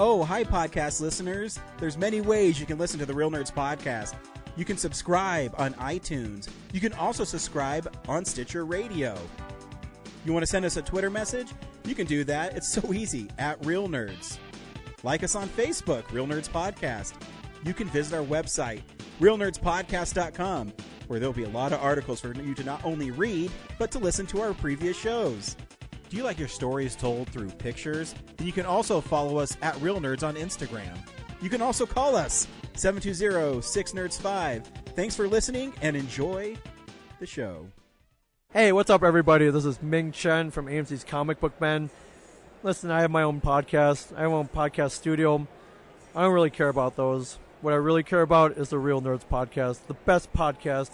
Oh, hi, podcast listeners. There's many ways you can listen to the Real Nerds podcast. You can subscribe on iTunes. You can also subscribe on Stitcher Radio. You want to send us a Twitter message? You can do that. It's so easy, at Real Nerds. Like us on Facebook, Real Nerds Podcast. You can visit our website, realnerdspodcast.com, where there'll be a lot of articles for you to not only read, but to listen to our previous shows. Do you like your stories told through pictures? Then you can also follow us at Real Nerds on Instagram. You can also call us, 720-6nerds5. Thanks for listening and enjoy the show. Hey, what's up, everybody? This is Ming Chen from AMC's Comic Book Men. Listen, I have my own podcast. I have my own podcast studio. I don't really care about those. What I really care about is the Real Nerds podcast, the best podcast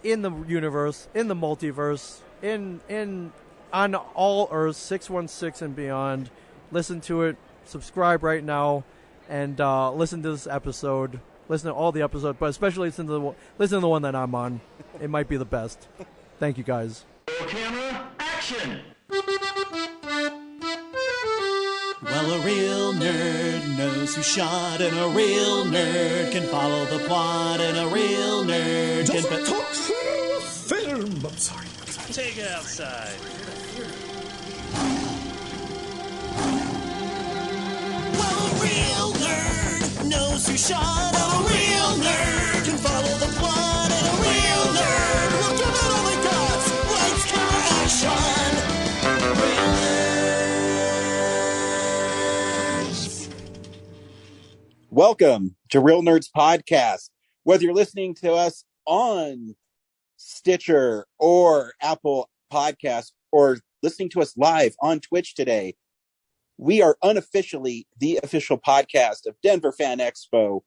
in the universe, in the multiverse, on all Earths, 616 and beyond. Listen to it. Subscribe right now, and listen to this episode. Listen to all the episodes, but especially listen to the one that I'm on. It might be the best. Thank you, guys. Camera, action! Well, a real nerd knows who shot, and a real nerd can follow the plot, and a real nerd can talk film. I'm sorry. Take it outside. Well, a real nerd knows who shot, and a real nerd can follow the plot, and a real nerd will give it all they got. Lights, camera, action. Real nerds. Welcome to Real Nerds Podcast. Whether you're listening to us on Stitcher or Apple Podcasts or listening to us live on Twitch today, we are unofficially the official podcast of Denver Fan Expo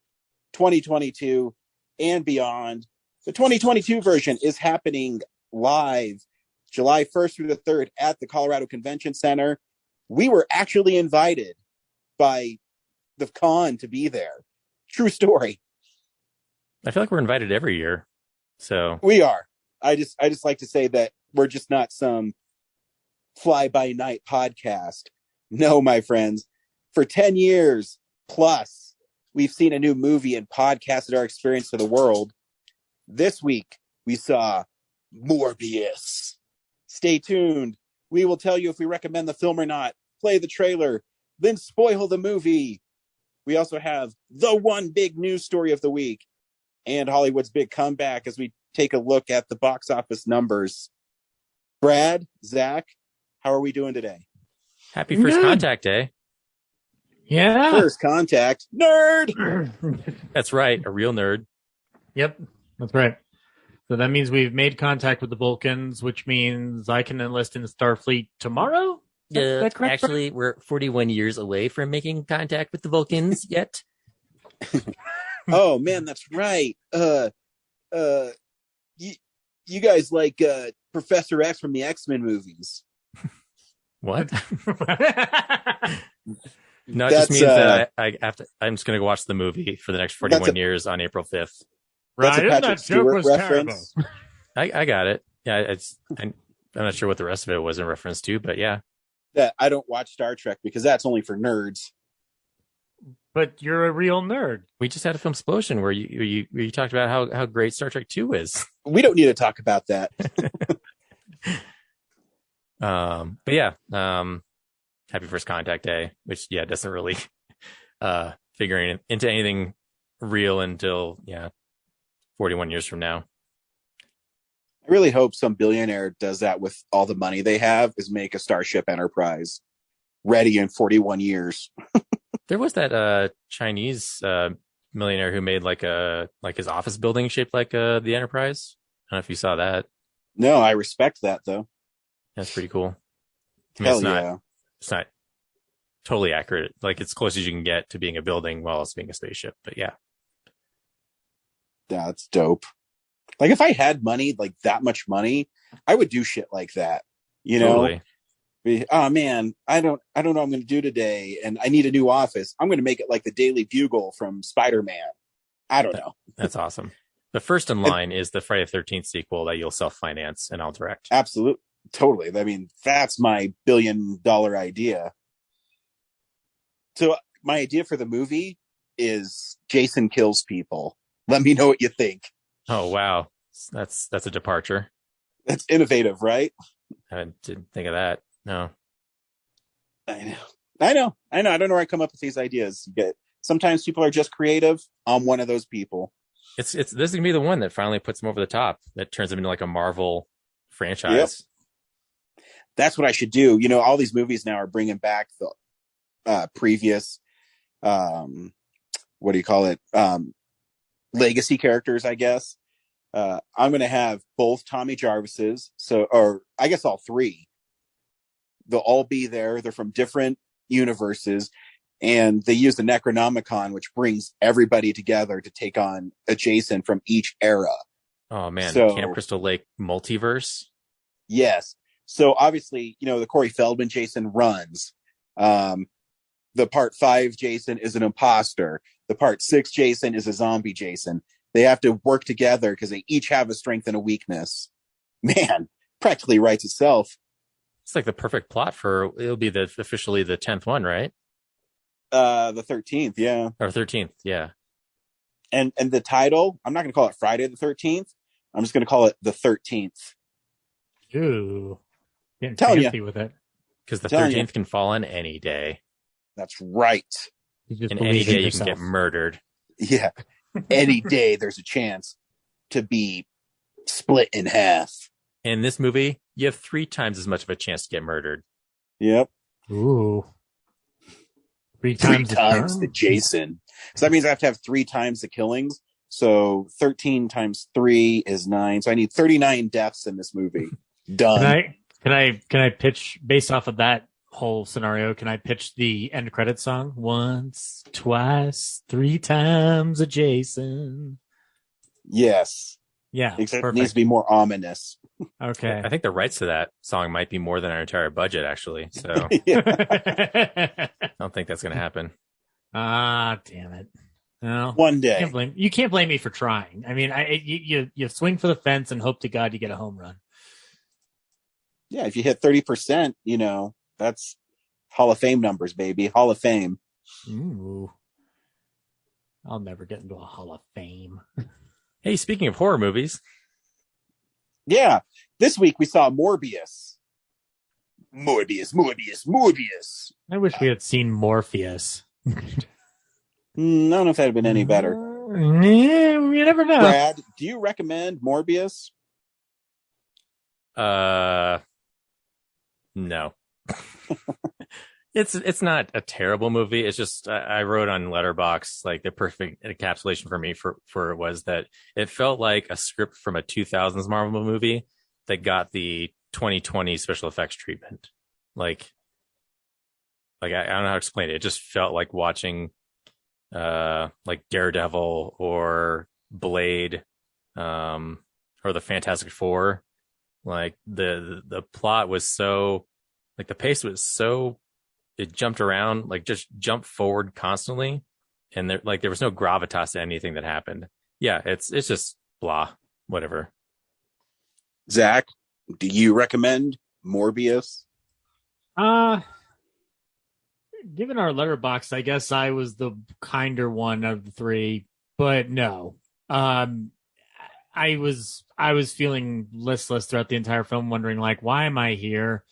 2022 and beyond. The 2022 version is happening live July 1st through the 3rd at the Colorado Convention Center. We were actually invited by the con to be there. True story. I feel like we're invited every year. So we are. I just like to say that we're just not some fly-by-night podcast. No, my friends. For 10 years plus, we've seen a new movie and podcasted our experience to the world. This week, we saw Morbius. Stay tuned. We will tell you if we recommend the film or not, play the trailer, then spoil the movie. We also have the one big news story of the week and Hollywood's big comeback as we take a look at the box office numbers. Brad, Zach, how are we doing today? Happy First Contact Day. Yeah. First Contact. Nerd! That's right. A real nerd. Yep, that's right. So that means we've made contact with the Vulcans, which means I can enlist in the Starfleet tomorrow? Yeah, That's correct? actually, we're 41 years away from making contact with the Vulcans yet. Oh, man, that's right. You guys like Professor X from the X-Men movies. What? No, it just means that I'm just going to go watch the movie for the next 41 years on April 5th. That's a Patrick Stewart reference. I got it. Yeah, I'm not sure what the rest of it was in reference to, but yeah. That I don't watch Star Trek because that's only for nerds. But you're a real nerd. We just had a film explosion where you talked about how great Star Trek 2 is. We don't need to talk about that. But yeah, happy First Contact Day, which doesn't really figuring into anything real until 41 years from now. I really hope some billionaire does that with all the money they have, is make a Starship Enterprise ready in 41 years. There was that Chinese millionaire who made like his office building shaped like the Enterprise. I don't know if you saw that. No, I respect that though. That's pretty cool. I mean, Hell it's not totally accurate. Like it's close as you can get to being a building while also being a spaceship. But yeah. That's dope. Like if I had money, like that much money, I would do shit like that. You know? Oh man, I don't know what I'm going to do today, and I need a new office. I'm going to make it like the Daily Bugle from Spider-Man. I don't know. That's awesome. The first in line is the Friday the 13th sequel that you'll self-finance and I'll direct. Absolutely. Totally. I mean, that's my $1 billion idea. So my idea for the movie is Jason kills people. Let me know what you think. Oh wow, that's a departure. That's innovative, right? I didn't think of that. No. I know. I don't know where I come up with these ideas. Sometimes people are just creative. I'm one of those people. This is gonna be the one that finally puts them over the top. That turns them into like a Marvel franchise. Yep. That's what I should do. You know, all these movies now are bringing back the previous, what do you call it? Legacy characters, I guess. I'm going to have both Tommy Jarvis's, or I guess all three. They'll all be there. They're from different universes, and they use the Necronomicon, which brings everybody together to take on a Jason from each era. Oh man, Camp Crystal Lake multiverse. Yes. So obviously, you know, the Corey Feldman Jason runs. The part 5 Jason is an imposter. The part 6 Jason is a zombie Jason. They have to work together because they each have a strength and a weakness. Man, practically writes itself. It's like the perfect plot it'll be officially the 10th one, right? The 13th, yeah. Or 13th, yeah. And the title, I'm not going to call it Friday the 13th. I'm just going to call it the 13th. Ooh. Getting Telling fancy you. with it. Because the 13th can fall on any day. That's right. And any day you can get murdered. Yeah. Any day there's a chance to be split in half. In this movie, you have 3 times as much of a chance to get murdered. Yep. Ooh. 3 times times the Jason. So that means I have to have 3 times the killings. So 13 times 3 is 9. So I need 39 deaths in this movie. Done. Can I pitch based off of that whole scenario? Can I pitch the end credit song? Once, twice, 3 times a Jason. Yes. Yeah. Except perfect. it needs to be more ominous. Okay. I think the rights to that song might be more than our entire budget, actually. So I don't think that's going to happen. Damn it. No. One day. You can't blame me for trying. I mean, you swing for the fence and hope to God you get a home run. Yeah, if you hit 30%, you know, that's Hall of Fame numbers, baby. Hall of Fame. Ooh. I'll never get into a Hall of Fame. Hey, speaking of horror movies. Yeah, this week we saw Morbius. Morbius. I wish we had seen Morpheus. I don't know if that had been any better. Yeah, you never know. Brad, do you recommend Morbius? No. It's not a terrible movie. It's just I wrote on Letterboxd like the perfect encapsulation for me for it was that it felt like a script from a 2000s Marvel movie that got the 2020 special effects treatment. Like I don't know how to explain it. It just felt like watching like Daredevil or Blade or the Fantastic Four. Like the plot was so like the pace was so it jumped around, like just jumped forward constantly, and there was no gravitas to anything that happened. Yeah, it's just blah, whatever. Zach, do you recommend Morbius? Given our letterbox, I guess I was the kinder one of the 3, but no. I was feeling listless throughout the entire film, wondering like, why am I here?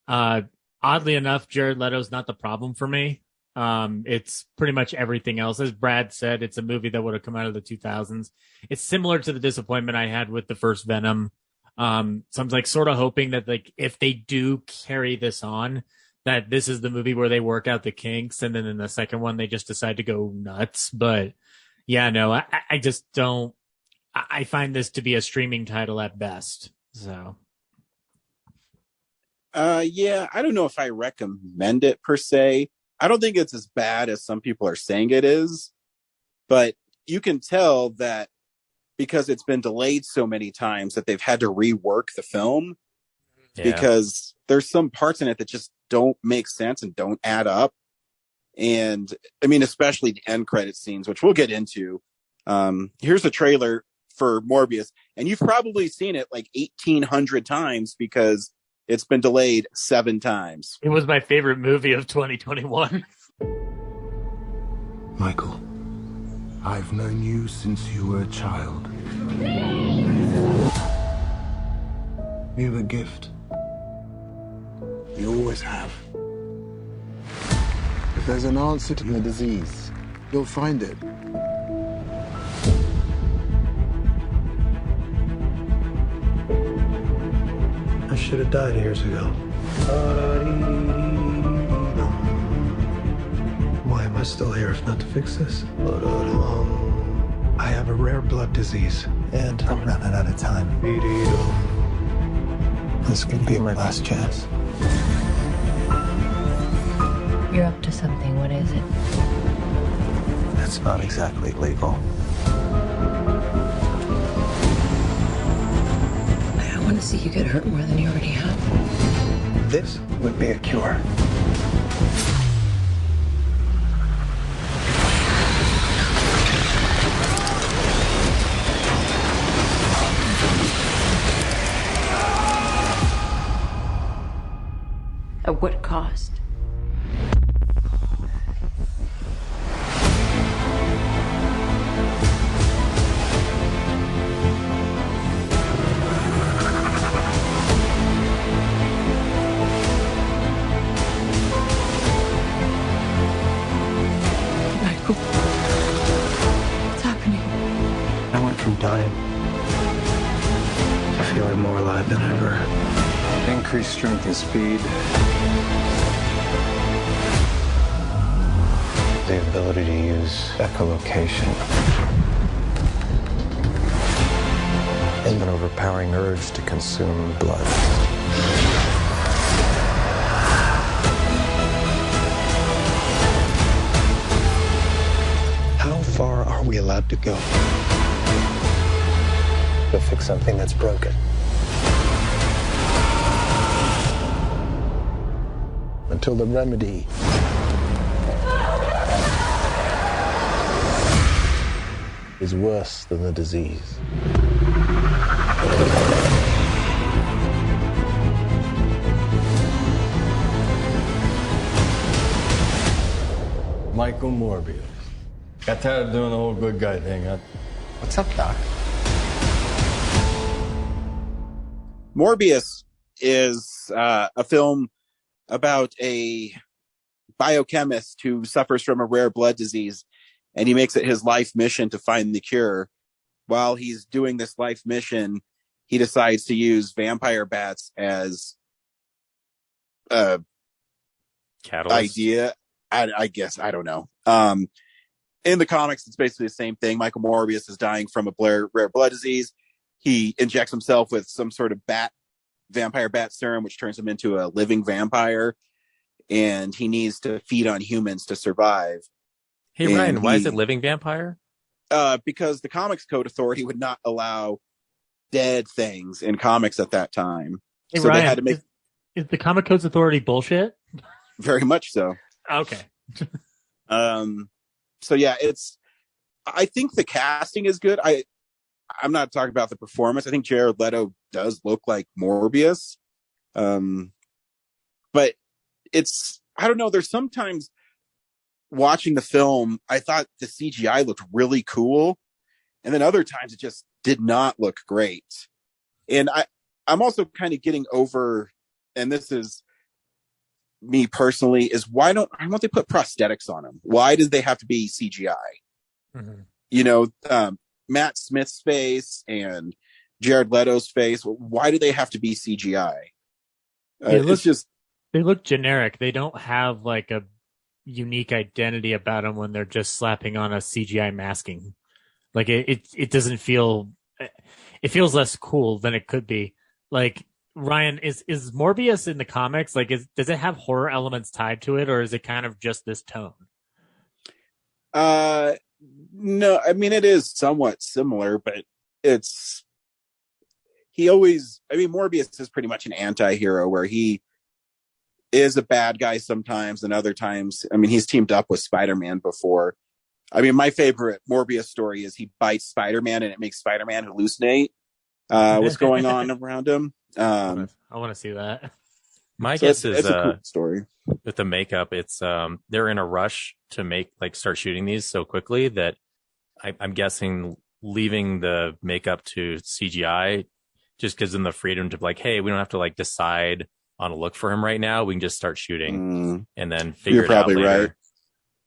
Oddly enough, Jared Leto's not the problem for me. It's pretty much everything else. As Brad said, it's a movie that would have come out of the 2000s. It's similar to the disappointment I had with the first Venom. So I'm like sort of hoping that like if they do carry this on, that this is the movie where they work out the kinks, and then in the second one they just decide to go nuts. But yeah, no, I just don't. I find this to be a streaming title at best. So. Yeah, I don't know if I recommend it per se. I don't think it's as bad as some people are saying it is, but you can tell that because it's been delayed so many times that they've had to rework the film because there's some parts in it that just don't make sense and don't add up. And I mean, especially the end credit scenes, which we'll get into. Here's a trailer for Morbius, and you've probably seen it like 1,800 times because it's been delayed 7 times. It was my favorite movie of 2021. Michael, I've known you since you were a child. You have a gift. You always have. If there's an answer to the disease, you'll find it. I should have died years ago. Why am I still here if not to fix this? I have a rare blood disease, and I'm running out of time. This could be my last chance. You're up to something. What is it? It's not exactly legal. I don't want to see you get hurt more than you already have. This would be a cure. At what cost? Michael, what's happening? I went from dying to feeling more alive than ever. Increased strength and speed. The ability to use echolocation. And an overpowering urge to consume blood. How far are we allowed to go to fix something that's broken? Until the remedy is worse than the disease. Michael Morbius. Got tired of doing the whole good guy thing, huh? What's up, Doc? Morbius is a film about a biochemist who suffers from a rare blood disease, and he makes it his life mission to find the cure. While he's doing this life mission, he decides to use vampire bats as a Catalyst. idea. I guess, I don't know. In the comics, it's basically the same thing. Michael Morbius is dying from a rare blood disease. He injects himself with some sort of vampire bat serum, which turns him into a living vampire, and he needs to feed on humans to survive. Hey, Ryan, why is it living vampire? Because the Comics Code Authority would not allow dead things in comics at that time. Hey, so Ryan, they had to make... Is the Comic Codes Authority bullshit? Very much so. Okay. So yeah, I think the casting is good. I'm not talking about the performance. I think Jared Leto does look like Morbius. But I don't know, there's sometimes watching the film, I thought the CGI looked really cool. And then other times it just did not look great. And I'm also kind of getting over, and this is me personally, is why don't they put prosthetics on them? Why did they have to be CGI? Mm-hmm. You know, Matt Smith's face and Jared Leto's face, why do they have to be CGI? They look generic. They don't have like a unique identity about them when they're just slapping on a CGI masking. Like it doesn't feel, it feels less cool than it could be. Like, Ryan, is Morbius in the comics, like, does it have horror elements tied to it, or is it kind of just this tone? No, I mean, it is somewhat similar, but Morbius is pretty much an anti-hero where he is a bad guy sometimes, and other times, I mean, he's teamed up with Spider-Man before. I mean, my favorite Morbius story is he bites Spider-Man and it makes Spider-Man hallucinate what's going on around him. I want to see that. My So guess it's is a cool story. with the makeup, it's they're in a rush to start shooting these so quickly that I'm guessing leaving the makeup to CGI just gives them the freedom to hey, we don't have to decide on a look for him right now. We can just start shooting and then figure You're it out probably later. right.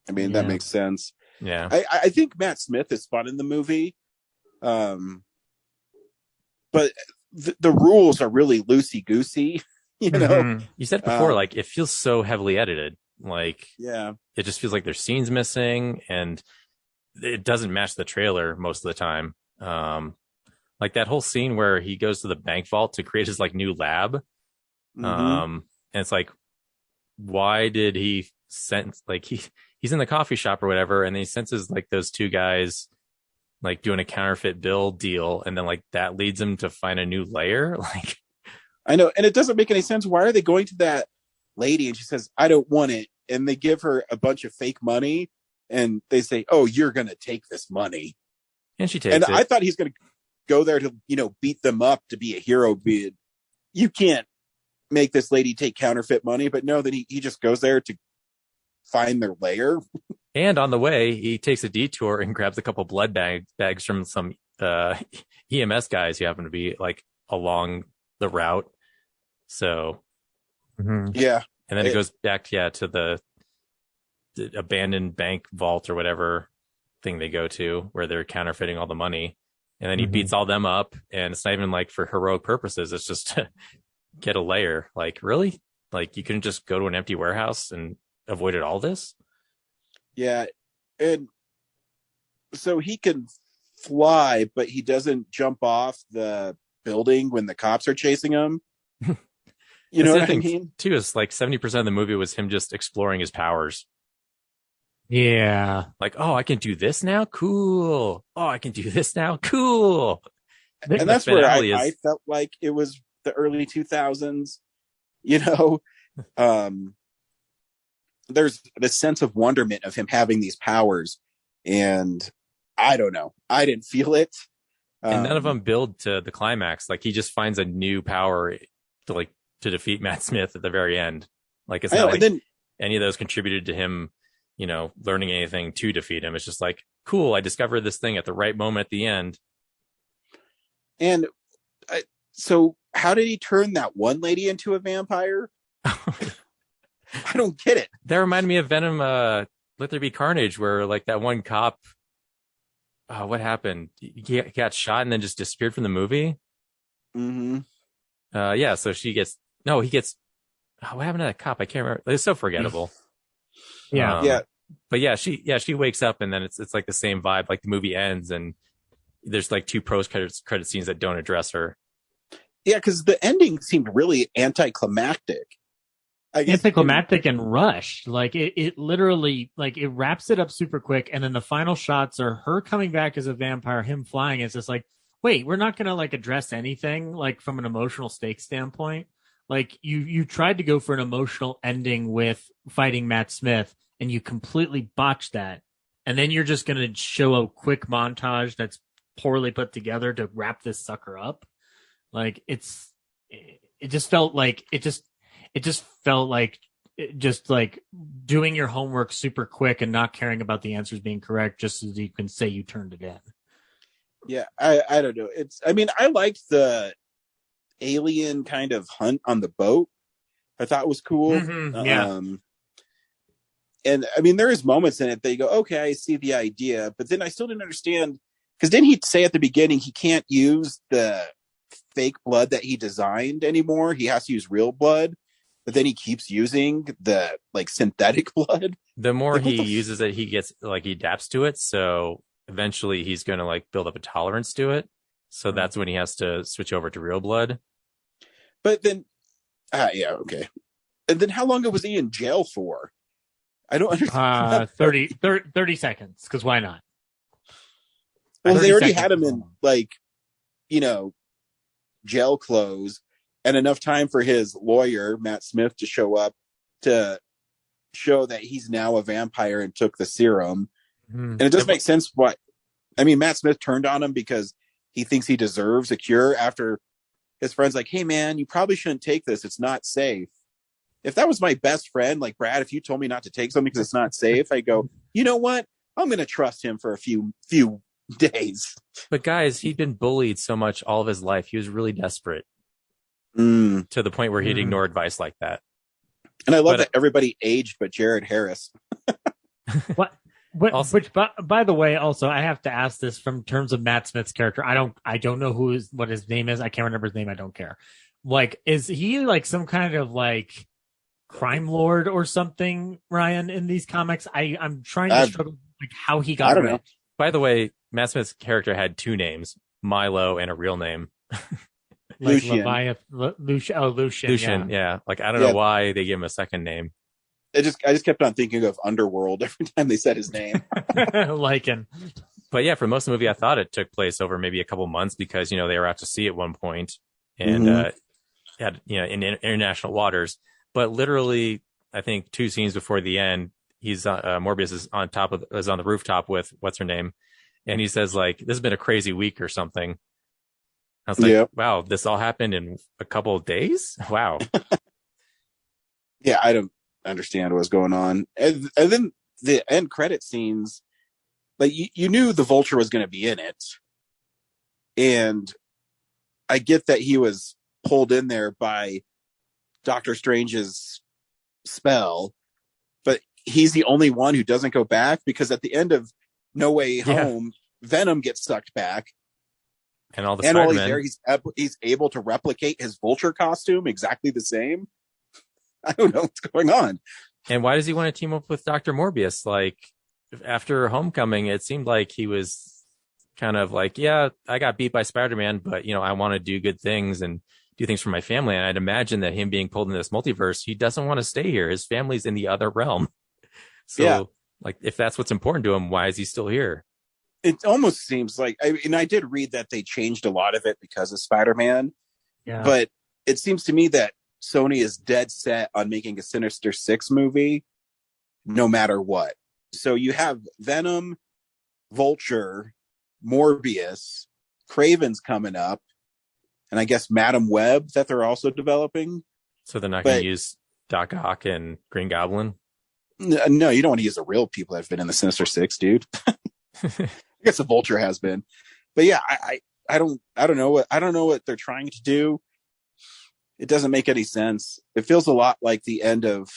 I mean, that makes sense. Yeah. I think Matt Smith is fun in the movie. But the rules are really loosey-goosey, you know? You said before, it feels so heavily edited. Yeah. It just feels like there's scenes missing and it doesn't match the trailer most of the time. That whole scene where he goes to the bank vault to create his new lab. And it's why did he sense he's in the coffee shop or whatever, and he senses those two guys doing a counterfeit bill deal, and then that leads him to find a new layer. I know, and it doesn't make any sense. Why are they going to that lady and she says, I don't want it, and they give her a bunch of fake money and they say, oh, you're gonna take this money, and she takes it. I thought he's gonna go there to beat them up, to be a hero. You can't make this lady take counterfeit money, but no, that he just goes there to find their lair. And on the way, he takes a detour and grabs a couple blood bags from some EMS guys who happen to be along the route. So, yeah. And then it goes back, to the abandoned bank vault or whatever thing they go to where they're counterfeiting all the money. And then he beats all them up, and it's not even for heroic purposes. It's just to get a layer. Really? You couldn't just go to an empty warehouse and avoided all this? Yeah. And so he can fly, but he doesn't jump off the building when the cops are chasing him. You know what I mean? Too, is 70% of the movie was him just exploring his powers. Yeah. Oh, I can do this now? Cool. Oh, I can do this now? Cool. And that's where I felt like it was the early 2000s, there's this sense of wonderment of him having these powers, and I don't know, I didn't feel it. And none of them build to the climax. He just finds a new power to defeat Matt Smith at the very end. It's not any of those contributed to him, learning anything to defeat him. It's just cool, I discovered this thing at the right moment at the end. And so how did he turn that one lady into a vampire? I don't get it. That reminded me of Venom, Let There Be Carnage, where that one cop, what happened? He got shot and then just disappeared from the movie. Yeah. So he gets, what happened to that cop? I can't remember. It's so forgettable. Yeah. But she wakes up, and then it's the same vibe. The movie ends and there's two post credit scenes that don't address her. Yeah. Cause the ending seemed really anticlimactic. Anticlimactic and rushed. It literally it wraps it up super quick, and then the final shots are her coming back as a vampire, him flying. It's just wait, we're not gonna address anything from an emotional stake standpoint. You tried to go for an emotional ending with fighting Matt Smith, and you completely botched that. And then you're just gonna show a quick montage that's poorly put together to wrap this sucker up. It just felt like doing your homework super quick and not caring about the answers being correct, just as you can say you turned it in. Yeah, I don't know. I liked the alien kind of hunt on the boat. I thought it was cool. Yeah. And there is moments in it that you go, okay, I see the idea, but then I still didn't understand, because didn't he say at the beginning he can't use the fake blood that he designed anymore? He has to use real blood. But then he keeps using the synthetic blood. The more he uses it, he gets he adapts to it. So eventually he's going to build up a tolerance to it. So that's when he has to switch over to real blood. But then, yeah, okay. And then how long was he in jail for? I don't understand. 30 seconds, because why not? Well, they already had him in jail clothes, and enough time for his lawyer, Matt Smith, to show up to show that he's now a vampire and took the serum. And it doesn't make sense why. Matt Smith turned on him because he thinks he deserves a cure after his friend's hey man, you probably shouldn't take this. It's not safe. if that was my best friend, like Brad, if you told me not to take something because it's not safe, I go, you know what? I'm going to trust him for a few days. But guys, he'd been bullied so much all of his life. He was really desperate To the point where he'd ignore advice like that. And I love that everybody aged but Jared Harris. What? Which, by the way, also I have to ask this from terms of Matt Smith's character. I don't know what his name is. I can't remember his name. I don't care. Like, is he like some kind of like crime lord or something, Ryan, in these comics? I'm trying to struggle like how he got. I don't know. By the way, Matt Smith's character had two names, Milo and a real name. Like Lucian. Lucian. Yeah. Like, I don't know why they gave him a second name. I just kept on thinking of Underworld every time they said his name. Lycan. But yeah, for most of the movie, I thought it took place over maybe a couple months because, they were out to sea at one point and had, in international waters. But literally, I think 2 scenes before the end, Morbius is on the rooftop with what's her name. And he says, like, this has been a crazy week or something. I was like, wow, this all happened in a couple of days? Wow. Yeah, I don't understand what's going on. And then the end credit scenes, like you knew the Vulture was going to be in it. And I get that he was pulled in there by Doctor Strange's spell, but he's the only one who doesn't go back because at the end of No Way Home, Venom gets sucked back. And all the and while Spider-Man. he's there, he's able to replicate his Vulture costume exactly the same. I don't know what's going on. And why does he want to team up with Dr. Morbius? Like, after Homecoming, it seemed like he was kind of like, yeah, I got beat by Spider-Man, but, I want to do good things and do things for my family. And I'd imagine that him being pulled in this multiverse, he doesn't want to stay here. His family's in the other realm. So, like, if that's what's important to him, why is he still here? It almost seems like, I did read that they changed a lot of it because of Spider-Man. Yeah. But it seems to me that Sony is dead set on making a Sinister Six movie, no matter what. So you have Venom, Vulture, Morbius, Craven's coming up, and I guess Madam Web that they're also developing. So they're not going to use Doc Ock and Green Goblin? No, you don't want to use the real people that have been in the Sinister Six, dude. I guess the Vulture has been, but yeah, I don't know what they're trying to do. It doesn't make any sense. It feels a lot like the end of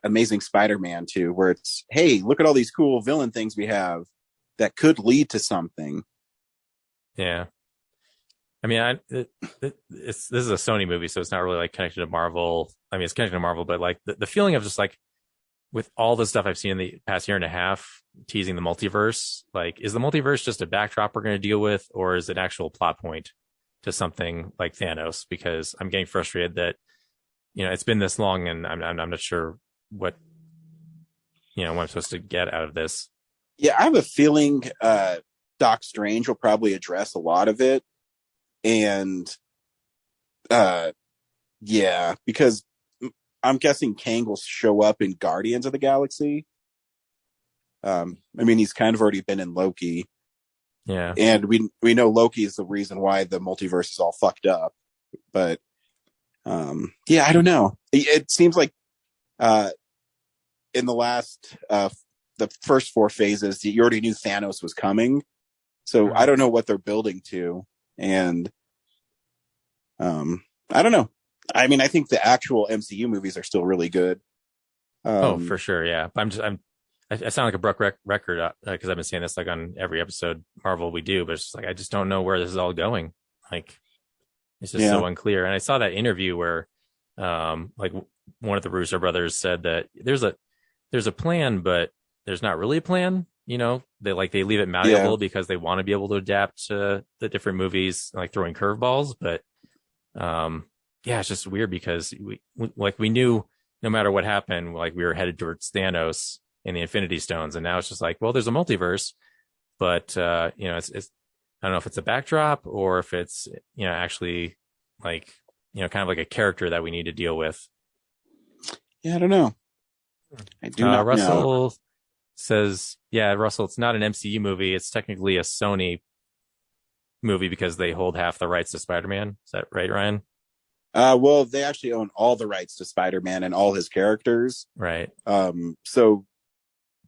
Amazing Spider-Man 2, where it's, hey, look at all these cool villain things we have that could lead to something. Yeah. I mean, this is a Sony movie, so it's not really like connected to Marvel. I mean, it's connected to Marvel, but like the feeling of just like, with all the stuff I've seen in the past year and a half teasing the multiverse, like, is the multiverse just a backdrop we're going to deal with, or is it an actual plot point to something like Thanos? Because I'm getting frustrated that, it's been this long and I'm not sure what I'm supposed to get out of this. Yeah, I have a feeling Doc Strange will probably address a lot of it. And because I'm guessing Kang will show up in Guardians of the Galaxy. I mean, he's kind of already been in Loki. Yeah. And we know Loki is the reason why the multiverse is all fucked up. But, I don't know. It seems like, in the last, the first 4 phases, you already knew Thanos was coming. So I don't know what they're building to. And, I don't know. I mean, I think the actual MCU movies are still really good. For sure. Yeah. I sound like a broke record because I've been saying this like on every episode Marvel we do, but it's just like, I just don't know where this is all going. Like, it's just so unclear. And I saw that interview where, like one of the Russo brothers said that there's a plan, but there's not really a plan. They leave it malleable because they want to be able to adapt to the different movies, like throwing curveballs. But, it's just weird because we knew no matter what happened, like we were headed towards Thanos and the Infinity Stones, and now it's just like, well, there's a multiverse, but it's I don't know if it's a backdrop or if it's actually like kind of like a character that we need to deal with. Yeah, I don't know. I do not Russell know. says, Russell, it's not an MCU movie. It's technically a Sony movie because they hold half the rights to Spider-Man. Is that right, Ryan? Well, they actually own all the rights to Spider-Man and all his characters. Right. So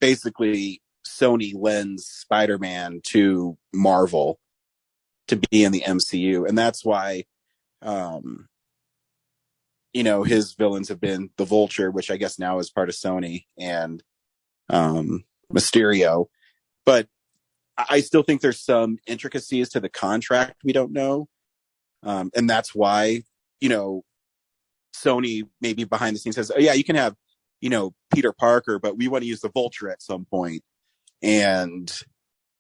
basically, Sony lends Spider-Man to Marvel to be in the MCU, and that's why, his villains have been the Vulture, which I guess now is part of Sony, and Mysterio. But I still think there's some intricacies to the contract we don't know, and that's why, Sony maybe behind the scenes says, "Oh yeah, you can have, Peter Parker, but we want to use the Vulture at some point." And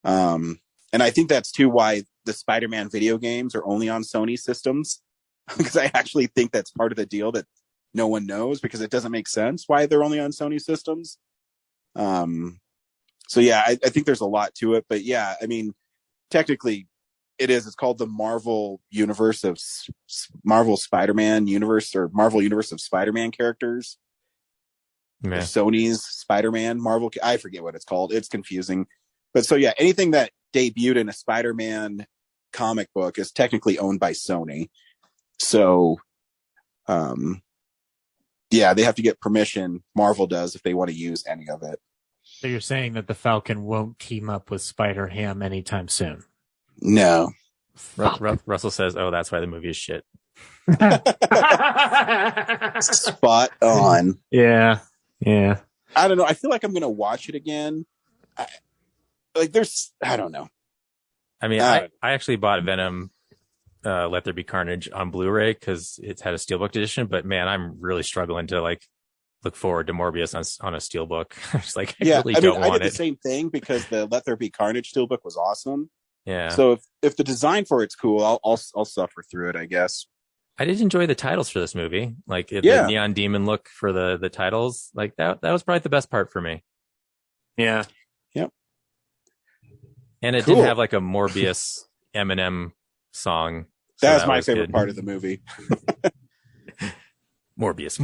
I think that's too why the Spider-Man video games are only on Sony systems, because I actually think that's part of the deal that no one knows, because it doesn't make sense why they're only on Sony systems. So yeah, I think there's a lot to it, but yeah, I mean, technically it's called the Marvel universe of Marvel Spider-Man universe, or Marvel universe of Spider-Man characters. Yeah. Sony's Spider-Man, Marvel, I forget what it's called. It's confusing. But so yeah, anything that debuted in a Spider-Man comic book is technically owned by Sony. So, yeah, they have to get permission. Marvel does if they want to use any of it. So you're saying that the Falcon won't team up with Spider-Ham anytime soon? No. Russell says, "Oh, that's why the movie is shit." Spot on. Yeah. I don't know. I feel like I'm going to watch it again. I don't know. I mean, I actually bought Venom, Let There Be Carnage on Blu-ray because it's had a Steelbook edition. But man, I'm really struggling to look forward to Morbius on a Steelbook. It's like, I really don't want it. I did the same thing because the Let There Be Carnage Steelbook was awesome. Yeah. So if the design for it's cool, I'll suffer through it, I guess. I did enjoy the titles for this movie, the neon demon look for the titles. Like that was probably the best part for me. Yeah. Yep. And it did have like a Morbius Eminem song. So that was my favorite part of the movie. Morbius.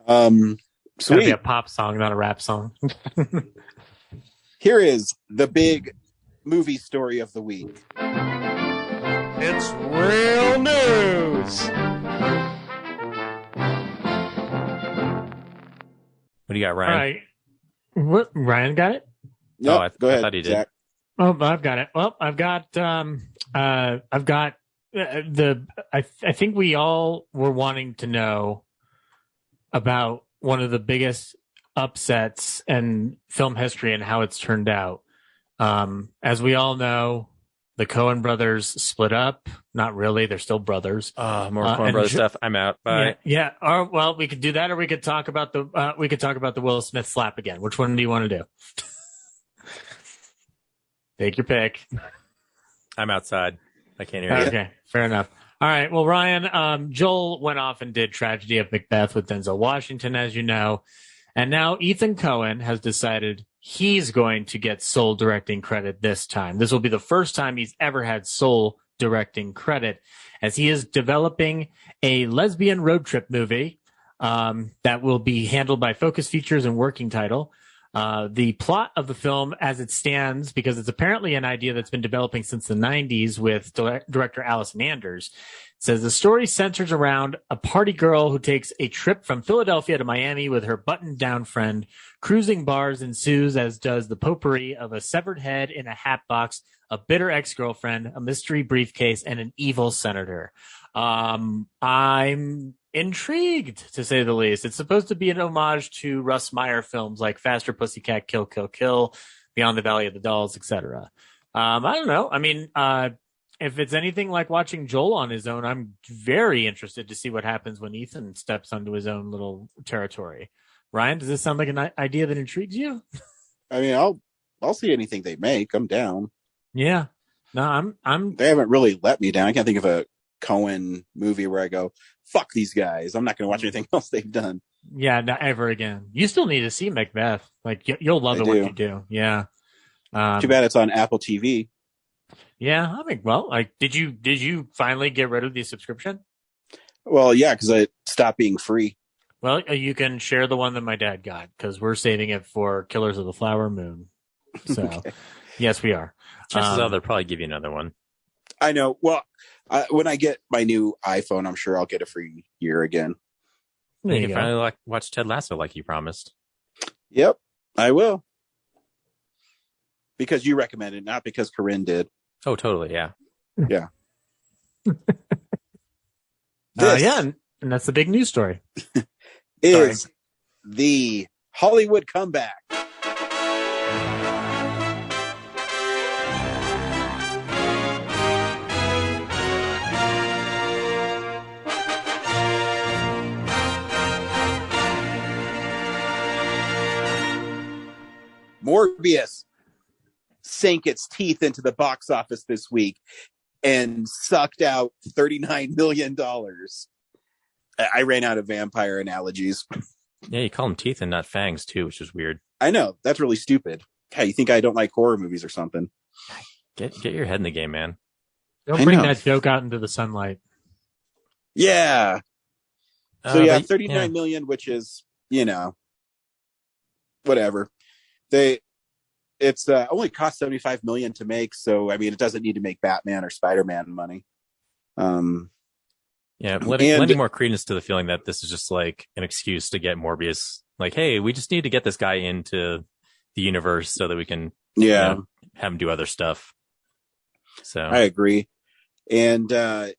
It's gotta be a pop song, not a rap song. Here is the big movie story of the week. It's real news. What do you got, Ryan? All right. What, Ryan got it? Yep, go ahead. I thought he did. Zach. Oh, I've got it. Well, I think we all were wanting to know about one of the biggest upsets in film history and how it's turned out. As we all know, the Coen brothers split up. Not really; they're still brothers. More Coen brothers stuff. I'm out. Bye. Yeah. Or, well, we could do that, or we could talk about the Will Smith slap again. Which one do you want to do? Take your pick. I'm outside. I can't hear you. Okay, fair enough. All right. Well, Ryan, Joel went off and did Tragedy of Macbeth with Denzel Washington, as you know. And now Ethan Coen has decided he's going to get sole directing credit this time. This will be the first time he's ever had sole directing credit, as he is developing a lesbian road trip movie that will be handled by Focus Features and working title. The plot of the film as it stands, because it's apparently an idea that's been developing since the 90s with director Allison Anders, says the story centers around a party girl who takes a trip from Philadelphia to Miami with her buttoned-down friend. Cruising bars ensues, as does the potpourri of a severed head in a hat box, a bitter ex-girlfriend, a mystery briefcase, and an evil senator. I'm intrigued, to say the least. It's supposed to be an homage to Russ Meyer films like Faster Pussycat, Kill, Kill, Kill, Beyond the Valley of the Dolls, etc. I don't know. I mean, if it's anything like watching Joel on his own, I'm very interested to see what happens when Ethan steps onto his own little territory. Ryan, does this sound like an idea that intrigues you? I mean, I'll see anything they make. I'm down. Yeah. No, I'm. They haven't really let me down. I can't think of a Coen movie where I go, fuck these guys. I'm not going to watch anything else they've done. Yeah, not ever again. You still need to see Macbeth. Like, you'll love it when you do. Yeah. Too bad it's on Apple TV. Yeah, I mean, well, like, did you finally get rid of the subscription? Well, yeah, because it stopped being free. Well, you can share the one that my dad got, because we're saving it for Killers of the Flower Moon. So, okay. Yes, we are. Chances are they'll probably give you another one. I know. Well, When I get my new iPhone, I'm sure I'll get a free year again. There You you can go. finally watch Ted Lasso like you promised. Yep, I will. Because you recommended, not because Corinne did. Oh, totally. Yeah. Yeah. Yeah, and that's the big news story. Is the Hollywood comeback. Morbius sank its teeth into the box office this week and sucked out $39 million. I ran out of vampire analogies. Yeah, you call them teeth and not fangs too, which is weird. I know, that's really stupid. Hey, you think I don't like horror movies or something? Get your head in the game, man. Don't I bring know. that joke out into the sunlight. Yeah. So yeah, But, 39 million, which is, whatever. It's only cost 75 million to make, so I mean it doesn't need to make Batman or Spider-Man money. Yeah, lending more credence to the feeling that this is just like an excuse to get Morbius. Like, hey, we just need to get this guy into the universe so that we can have him do other stuff. So I agree. And and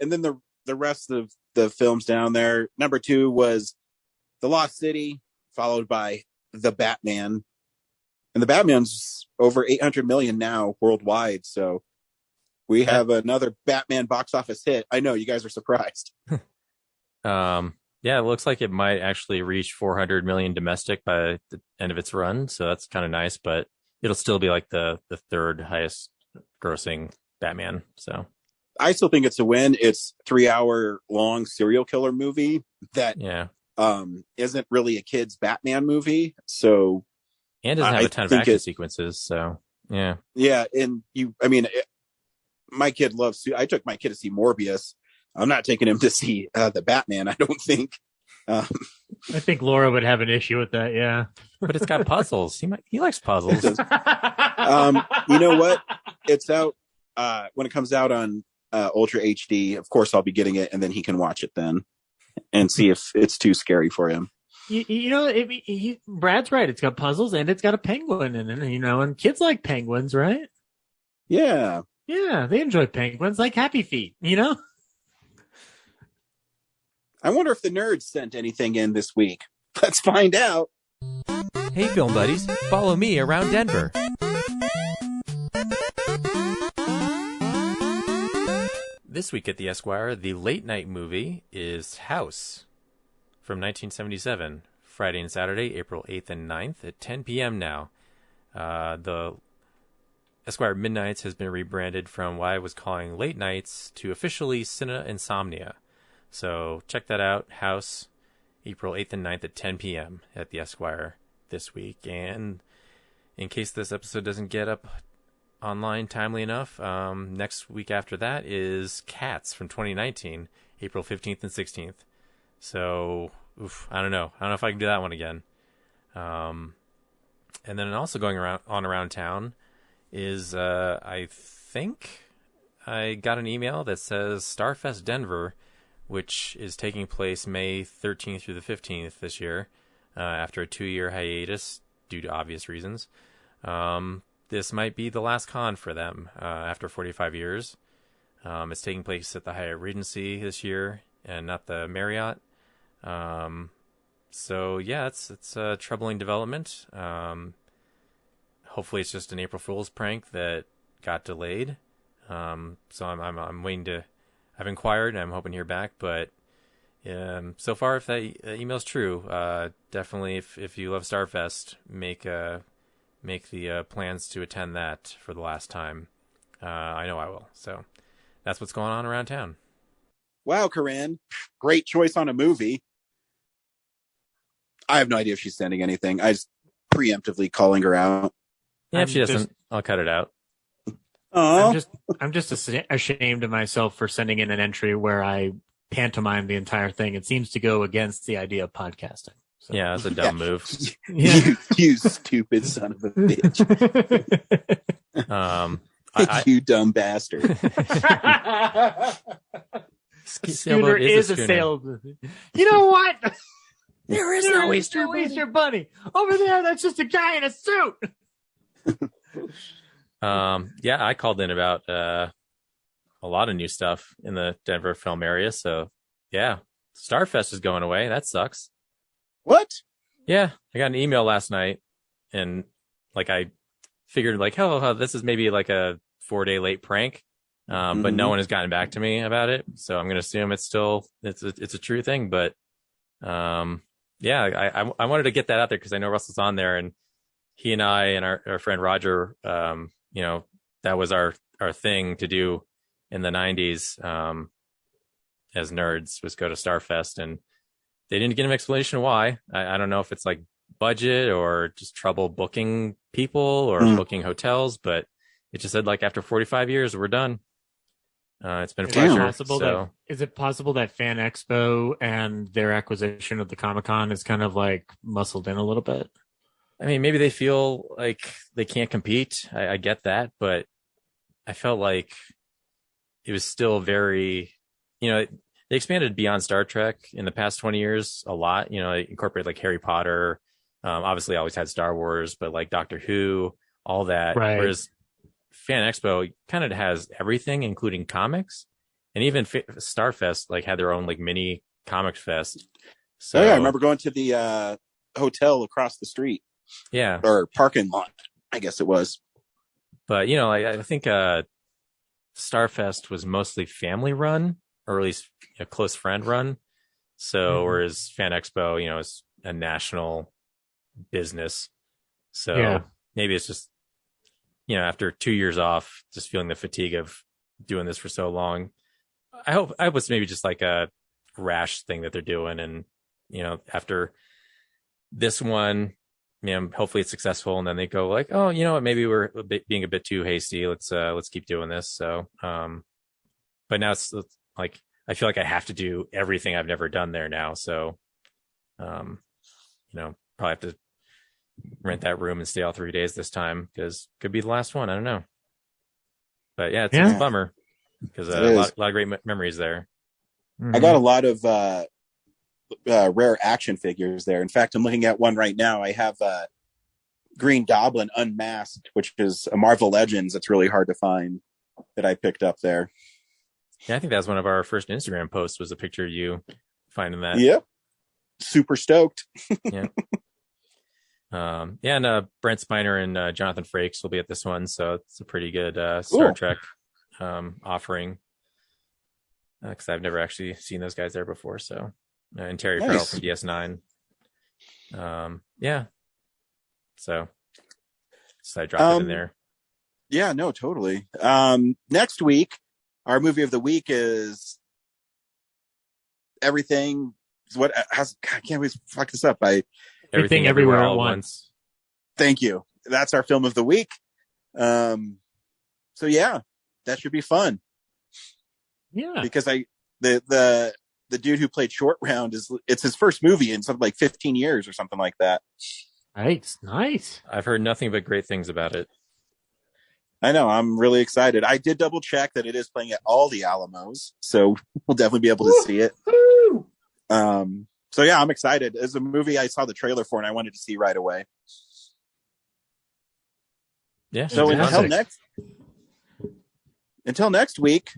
then the rest of the films down there. Number 2 was The Lost City, followed by The Batman. And The Batman's over 800 million now worldwide, so we have another Batman box office hit. I know you guys are surprised. Yeah, it looks like it might actually reach 400 million domestic by the end of its run, so that's kind of nice, but it'll still be like the third highest grossing Batman. So I still think it's a win. It's 3-hour long serial killer movie that isn't really a kid's Batman movie. So and doesn't have a ton of action sequences. So yeah, and my kid loves. I took my kid to see Morbius. I'm not taking him to see the Batman. I don't think. I think Laura would have an issue with that. Yeah, but it's got puzzles. He likes puzzles. You know what? It's out when it comes out on Ultra HD. Of course, I'll be getting it, and then he can watch it then and see if it's too scary for him. Brad's right. It's got puzzles and it's got a penguin in it. And kids like penguins, right? Yeah. Yeah, they enjoy penguins, like Happy Feet. I wonder if the nerds sent anything in this week. Let's find out. Hey, film buddies, follow me around Denver. This week at the Esquire, the late night movie is House from 1977, Friday and Saturday, April 8th and 9th at 10 p.m. now. The Esquire Midnights has been rebranded from what I was calling Late Nights to officially Cine Insomnia. So check that out, House, April 8th and 9th at 10 p.m. at the Esquire this week. And in case this episode doesn't get up online timely enough, next week after that is Cats from 2019, April 15th and 16th. So, I don't know if I can do that one again. And then also going around town is, I think I got an email that says Starfest Denver, which is taking place May 13th through the 15th this year, after a 2-year hiatus due to obvious reasons. This might be the last con for them after 45 years. It's taking place at the Hyatt Regency this year and not the Marriott. So yeah, it's a troubling development. Hopefully it's just an April Fool's prank that got delayed. So I'm waiting to. I've inquired and I'm hoping to hear back. But so far, if that email's true, definitely if you love Starfest, make the plans to attend that for the last time. I know I will. So that's what's going on around town. Wow, Corinne, great choice on a movie. I have no idea if she's sending anything. I just preemptively calling her out. Yeah, if she doesn't, I'll cut it out. Oh, I'm just ashamed of myself for sending in an entry where I pantomime the entire thing. It seems to go against the idea of podcasting. So. Yeah, that's a dumb move. You stupid son of a bitch. You dumb bastard. Scooter is a sailboat. You know what? There is no Easter Bunny. Over there, that's just a guy in a suit. Yeah, I called in about a lot of new stuff in the Denver film area. So yeah, Starfest is going away. That sucks. What? Yeah, I got an email last night, and like I figured like, oh, this is maybe like a 4-day late prank, but no one has gotten back to me about it. So I'm going to assume it's a true thing. But yeah, I wanted to get that out there because I know Russell's on there, and he and I and our friend Roger, you know, that was our thing to do in the 90s as nerds, was go to Starfest, and they didn't get an explanation why. I don't know if it's like budget or just trouble booking people or booking hotels, but it just said like after 45 years, we're done. It's been a pleasure. Is it possible that Fan Expo and their acquisition of the Comic-Con is kind of like muscled in a little bit? I mean, maybe they feel like they can't compete. I get that, but I felt like it was still very, you know, they expanded beyond Star Trek in the past 20 years a lot. You know, they incorporated like Harry Potter. Obviously, always had Star Wars, but like Doctor Who, all that. Right. Whereas Fan Expo kind of has everything, including comics, and even Starfest like had their own like mini comic fest. So I remember going to the hotel across the street. Yeah, or parking lot, I guess it was. But you know, I think Starfest was mostly family run, or at least a close friend run. So whereas Fan Expo, you know, is a national business. So maybe it's just, you know, after 2 years off, just feeling the fatigue of doing this for so long. I hope it's maybe just like a rash thing that they're doing. And, you know, after this one, you know, hopefully it's successful. And then they go like, oh, you know what, maybe we're being a bit too hasty. Let's keep doing this. So, but now it's like, I feel like I have to do everything I've never done there now. So, you know, probably have to rent that room and stay all 3 days this time, because it could be the last one. I don't know. But yeah, it's a bummer, because a lot of great memories there. I got a lot of rare action figures there. In fact, I'm looking at one right now. I have Green Goblin Unmasked, which is a Marvel Legends that's really hard to find, that I picked up there. Yeah, I think that was one of our first Instagram posts, was a picture of you finding that. Yep. Super stoked. Yeah. And Brent Spiner and Jonathan Frakes will be at this one, so it's a pretty good Star Trek offering, because I've never actually seen those guys there before. So, and Terry Farrell from DS9. Yeah. So I dropped it in there. Yeah, no, totally. Next week, our movie of the week is Everything. What has? I can't always fuck this up. Everything Everywhere at Once. Thank you. That's our film of the week. So yeah, that should be fun. Yeah, because the dude who played Short Round it's his first movie in something like 15 years or something like that. Nice. I've heard nothing but great things about it. I know. I'm really excited. I did double check that it is playing at all the Alamos, so we'll definitely be able to see it. So yeah, I'm excited. It's a movie I saw the trailer for and I wanted to see right away. Yeah. So until next week,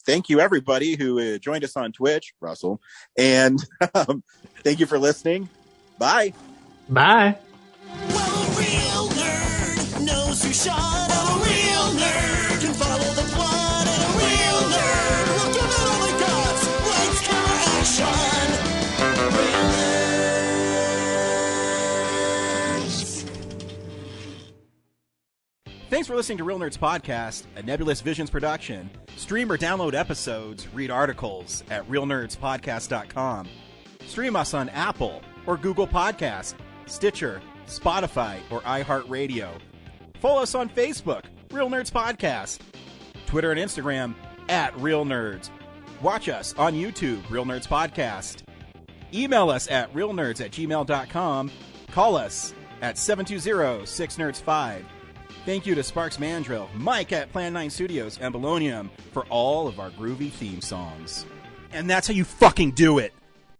thank you everybody who joined us on Twitch, Russell, and thank you for listening. Bye. Bye. Well, a real nerd knows who shot. A real nerd can follow the plot. And a real nerd will give it all they got. Lights, camera, action. Real nerds. Thanks for listening to Real Nerds Podcast, a Nebulous Visions production. Stream or download episodes, read articles at realnerdspodcast.com. Stream us on Apple or Google Podcasts, Stitcher, Spotify, or iHeartRadio. Follow us on Facebook, Real Nerds Podcast, Twitter and Instagram at Real Nerds. Watch us on YouTube, Real Nerds Podcast. Email us at realnerds@gmail.com. Call us at 720-6nerds5. Thank you to Sparks Mandrill, Mike at Plan 9 Studios, and Bolognium for all of our groovy theme songs. And that's how you fucking do it.